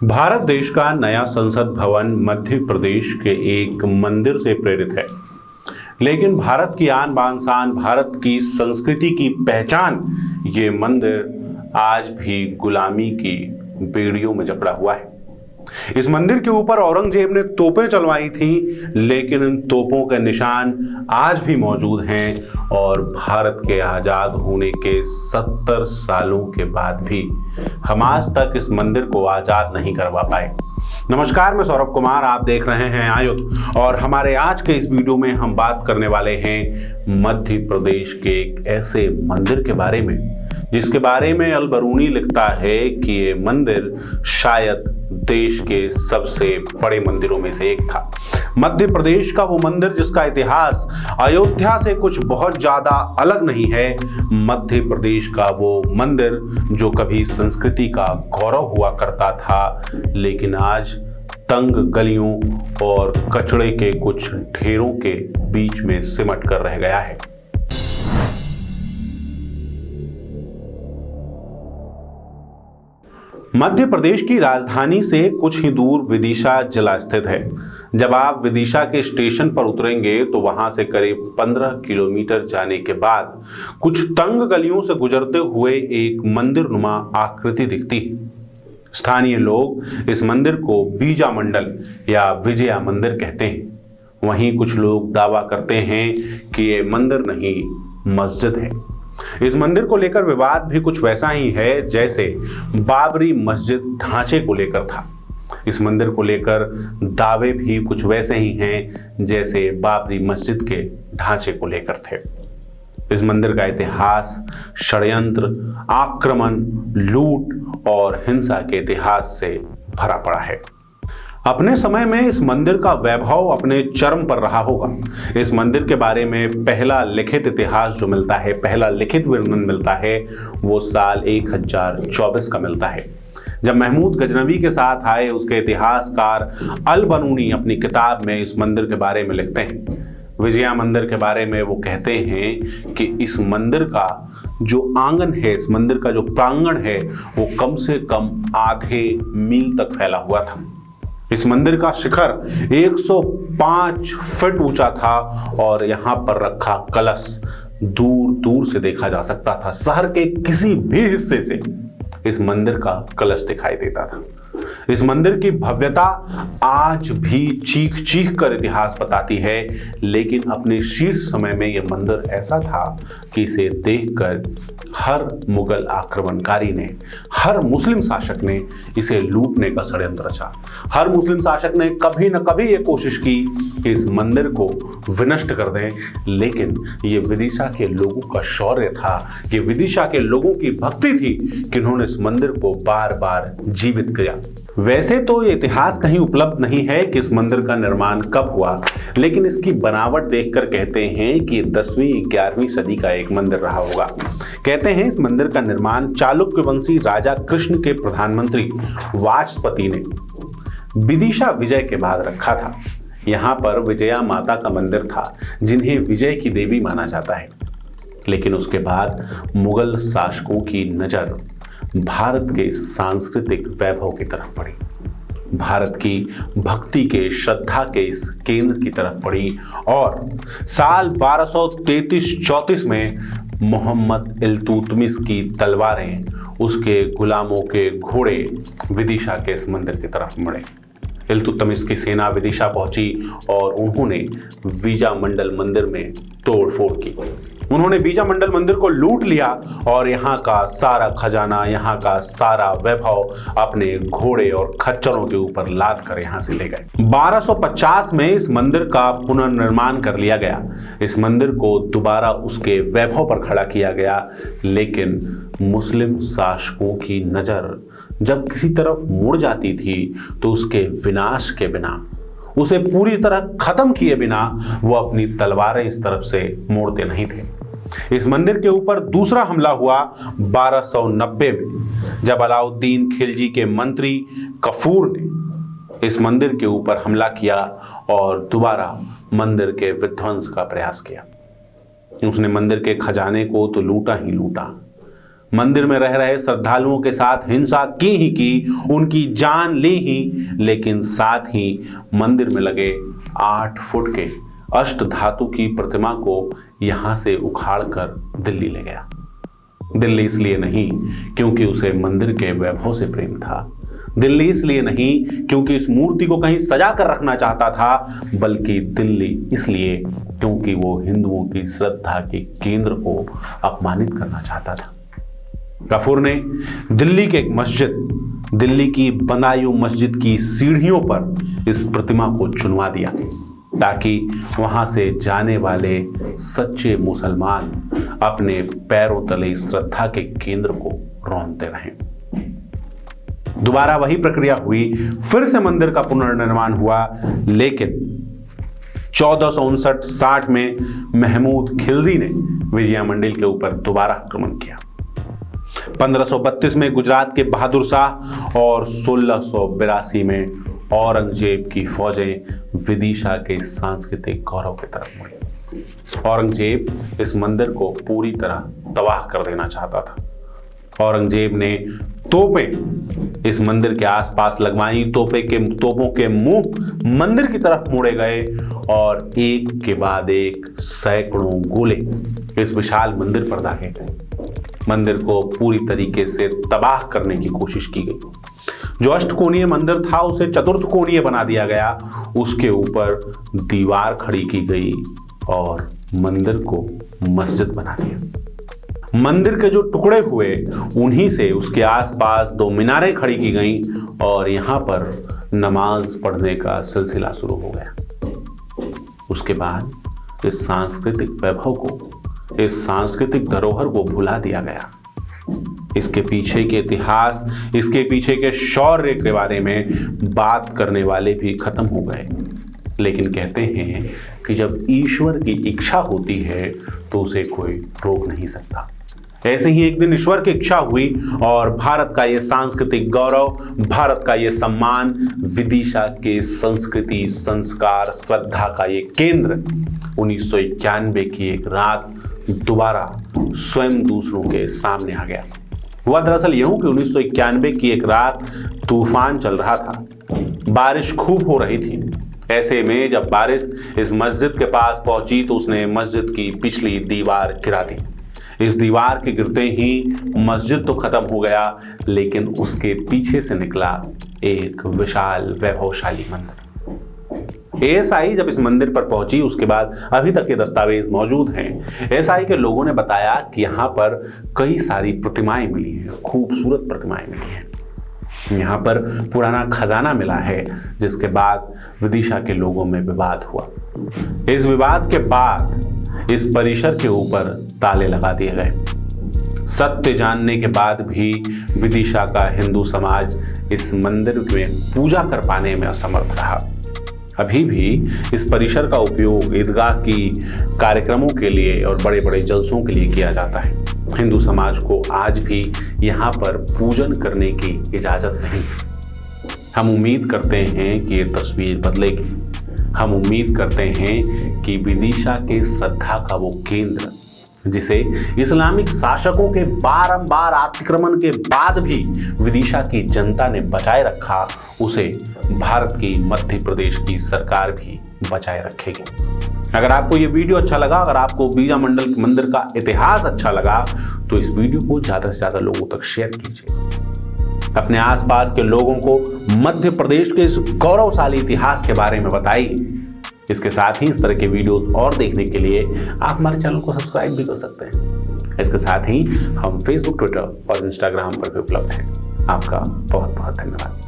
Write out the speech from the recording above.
भारत देश का नया संसद भवन मध्य प्रदेश के एक मंदिर से प्रेरित है। लेकिन भारत की आन बान शान, भारत की संस्कृति की पहचान, ये मंदिर आज भी गुलामी की बेड़ियों में जकड़ा हुआ है। इस मंदिर के ऊपर औरंगजेब ने तोपें चलवाई थी, लेकिन इन तोपों के निशान आज भी मौजूद हैं और भारत के आजाद होने के 70 सालों के बाद भी हम आज तक इस मंदिर को आजाद नहीं करवा पाए। नमस्कार, मैं सौरभ कुमार, आप देख रहे हैं आयुध और हमारे आज के इस वीडियो में हम बात करने वाले हैं मध्य प्रदेश के एक ऐसे मंदिर के बारे में जिसके बारे में अल बरूनी लिखता है कि ये मंदिर शायद देश के सबसे बड़े मंदिरों में से एक था। मध्य प्रदेश का वो मंदिर जिसका इतिहास अयोध्या से कुछ बहुत ज्यादा अलग नहीं है। मध्य प्रदेश का वो मंदिर जो कभी संस्कृति का गौरव हुआ करता था, लेकिन आज तंग गलियों और कचड़े के कुछ ढेरों के बीच में सिमट कर रह गया है। मध्य प्रदेश की राजधानी से कुछ ही दूर विदिशा जिला स्थित है। जब आप विदिशा के स्टेशन पर उतरेंगे तो वहां से करीब 15 किलोमीटर जाने के बाद कुछ तंग गलियों से गुजरते हुए एक मंदिर नुमा आकृति दिखती है। स्थानीय लोग इस मंदिर को बीजा मंडल या विजया मंदिर कहते हैं। वहीं कुछ लोग दावा करते हैं कि ये मंदिर नहीं, मस्जिद है। इस मंदिर को लेकर विवाद भी कुछ वैसा ही है जैसे बाबरी मस्जिद ढांचे को लेकर था। इस मंदिर को लेकर दावे भी कुछ वैसे ही हैं जैसे बाबरी मस्जिद के ढांचे को लेकर थे। इस मंदिर का इतिहास षड्यंत्र, आक्रमण, लूट और हिंसा के इतिहास से भरा पड़ा है। अपने समय में इस मंदिर का वैभव अपने चरम पर रहा होगा। इस मंदिर के बारे में पहला लिखित इतिहास जो मिलता है, पहला लिखित वर्णन मिलता है, वो साल 1024 का मिलता है, जब महमूद गजनवी के साथ आए। उसके इतिहासकार अल बरूनी अपनी किताब में इस मंदिर के बारे में लिखते हैं। विजया मंदिर के बारे में वो कहते हैं कि इस मंदिर का जो आंगन है, इस मंदिर का जो प्रांगण है, वो कम से कम आधे मील तक फैला हुआ था। इस मंदिर का शिखर 105 फीट ऊंचा था और यहां पर रखा कलश दूर दूर से देखा जा सकता था। शहर के किसी भी हिस्से से इस मंदिर का कलश दिखाई देता था। इस मंदिर की भव्यता आज भी चीख चीख कर इतिहास बताती है, लेकिन अपने शीर्ष समय में यह मंदिर ऐसा था कि इसे देखकर हर मुगल आक्रमणकारी ने, हर मुस्लिम शासक ने इसे लूटने का षड्यंत्र रचा। हर मुस्लिम शासक ने कभी न कभी ये कोशिश की कि इस मंदिर को विनष्ट कर दें, लेकिन ये विदिशा के लोगों का शौर्य था, ये विदिशा के लोगों की भक्ति थी कि उन्होंने इस मंदिर को बार बार जीवित किया। वैसे तो ये इतिहास कहीं उपलब्ध नहीं है कि इस मंदिर का निर्माण कब हुआ, लेकिन इसकी बनावट देखकर कहते हैं कि 10वीं-11वीं सदी का एक मंदिर रहा होगा। कहते हैं इस मंदिर का निर्माण चालुक्य वंशी राजा कृष्ण के प्रधानमंत्री वाजपति ने विदिशा विजय के बाद रखा था। यहाँ पर विजया माता का मंदिर था, जिन्हें विजय की देवी माना जाता है। लेकिन उसके बाद मुगल शासकों की नजर भारत के सांस्कृतिक वैभव की तरफ पड़ी, भारत की भक्ति के, श्रद्धा के इस केंद्र की तरफ पड़ी और साल 1233-34 में मोहम्मद इल्तुतमिश की तलवारें, उसके गुलामों के घोड़े विदिशा के इस मंदिर की तरफ मुड़े। इल्तुतमिश की सेना विदिशा पहुंची और उन्होंने बीजा मंडल मंदिर में तोड़फोड़ की। उन्होंने बीजा मंडल मंदिर को लूट लिया और यहाँ का सारा खजाना, यहाँ का सारा वैभव अपने घोड़े और खच्चरों के ऊपर लाद कर यहाँ से ले गए। 1250 में इस मंदिर का पुनर्निर्माण कर लिया गया। इस मंदिर को दोबारा उसके वैभव पर खड़ा किया गया, लेकिन मुस्लिम शासकों की नजर जब किसी तरफ मुड़ जाती थी तो उसके विनाश के बिना, उसे पूरी तरह खत्म किए बिना वो अपनी तलवारें इस तरफ से मोड़ते नहीं थे। इस मंदिर के ऊपर दूसरा हमला हुआ 1290 में, जब अलाउद्दीन खिलजी के मंत्री कफूर ने इस मंदिर के ऊपर हमला किया और दोबारा मंदिर के विध्वंस का प्रयास किया। उसने मंदिर के खजाने को तो लूटा ही लूटा, मंदिर में रह रहे श्रद्धालुओं के साथ हिंसा की, उनकी जान ली ही, लेकिन साथ ही मंदिर में लगे 8 फुट के अष्ट धातु की प्रतिमा को यहां से उखाड़कर दिल्ली ले गया। दिल्ली इसलिए नहीं क्योंकि उसे मंदिर के वैभव से प्रेम था, दिल्ली इसलिए नहीं क्योंकि इस मूर्ति को कहीं सजा कर रखना चाहता था, बल्कि दिल्ली इसलिए क्योंकि वो हिंदुओं की श्रद्धा के केंद्र को अपमानित करना चाहता था। गफूर ने दिल्ली के एक मस्जिद, दिल्ली की बदायूं मस्जिद की सीढ़ियों पर इस प्रतिमा को चुनवा दिया ताकि वहां से जाने वाले सच्चे मुसलमान अपने पैरों तले श्रद्धा के केंद्र को रौंदते रहें। दोबारा वही प्रक्रिया हुई, फिर से मंदिर का पुनर्निर्माण हुआ, लेकिन 1459-60 में महमूद खिलजी ने विजय मंदिर के ऊपर दोबारा आक्रमण किया। 1532 में गुजरात के बहादुर शाह और 1682 में औरंगजेब की फौजें विदिशा के सांस्कृतिक गौरव की तरफ मुड़ी। औरंगजेब इस मंदिर को पूरी तरह तबाह कर देना चाहता था। औरंगजेब ने तोपें इस मंदिर के आसपास लगवाई, तोपों के मुंह मंदिर की तरफ मोड़े गए और एक के बाद एक सैकड़ों गोले इस विशाल मंदिर पर दागे गए। मंदिर को पूरी तरीके से तबाह करने की कोशिश की गई। जो अष्टकोणीय मंदिर था उसे चतुर्थकोणीय बना दिया गया, उसके ऊपर दीवार खड़ी की गई और मंदिर को मस्जिद बना दिया। मंदिर के जो टुकड़े हुए उन्हीं से उसके आसपास 2 मीनारें खड़ी की गईं और यहां पर नमाज पढ़ने का सिलसिला शुरू हो गया। उसके बाद इस सांस्कृतिक वैभव को, इस सांस्कृतिक धरोहर को भुला दिया गया। इसके पीछे के इतिहास, इसके पीछे के शौर्य के बारे में बात करने वाले भी खत्म हो गए। लेकिन कहते हैं कि जब ईश्वर की इच्छा होती है तो उसे कोई रोक नहीं सकता। ऐसे ही एक दिन ईश्वर की इच्छा हुई और भारत का ये सांस्कृतिक गौरव, भारत का ये सम्मान, विदिशा के संस्कृति, संस्कार, श्रद्धा का ये केंद्र 1991 की एक रात दोबारा स्वयं दूसरों के सामने आ गया। हुआ दरअसल यूं कि 1991 की एक रात तूफान चल रहा था, बारिश खूब हो रही थी। ऐसे में जब बारिश इस मस्जिद के पास पहुंची तो उसने मस्जिद की पिछली दीवार गिरा दी। इस दीवार के गिरते ही मस्जिद तो खत्म हो गया, लेकिन उसके पीछे से निकला एक विशाल वैभवशाली मंदिर। एएसआई जब इस मंदिर पर पहुंची, उसके बाद अभी तक ये दस्तावेज मौजूद हैं। एएसआई के लोगों ने बताया कि यहाँ पर कई सारी प्रतिमाएं मिली हैं, खूबसूरत प्रतिमाएं मिली हैं। यहाँ पर पुराना खजाना मिला है, जिसके बाद विदिशा के लोगों में विवाद हुआ। इस विवाद के बाद इस परिसर के ऊपर ताले लगा दिए गए। सत्य जानने के बाद भी विदिशा का हिंदू समाज इस मंदिर में पूजा कर पाने में असमर्थ रहा। अभी भी इस परिसर का उपयोग ईदगाह की कार्यक्रमों के लिए और बड़े बड़े जलसों के लिए किया जाता है। हिंदू समाज को आज भी यहाँ पर पूजन करने की इजाजत नहीं। हम उम्मीद करते हैं कि ये तस्वीर बदलेगी। हम उम्मीद करते हैं कि विदिशा के श्रद्धा का वो केंद्र, जिसे इस्लामिक शासकों के बारंबार अतिक्रमण के बाद भी विदिशा की जनता ने बचाए रखा, उसे भारत की मध्य प्रदेश की सरकार भी बचाए रखेगी। अगर आपको ये वीडियो अच्छा लगा, अगर आपको विजय मंदिर का इतिहास अच्छा लगा, तो इस वीडियो को ज़्यादा से ज़्यादा लोगों तक शेयर कीजिए। अपने आसपास के लोगों को मध्य प्रदेश के इस गौरवशाली इतिहास के बारे में बताइए। इसके साथ ही इस तरह के वीडियोस और देखने के लिए आप हमारे चैनल को सब्सक्राइब भी कर सकते हैं। इसके साथ ही हम फेसबुक, ट्विटर और इंस्टाग्राम पर भी उपलब्ध हैं। आपका बहुत बहुत धन्यवाद।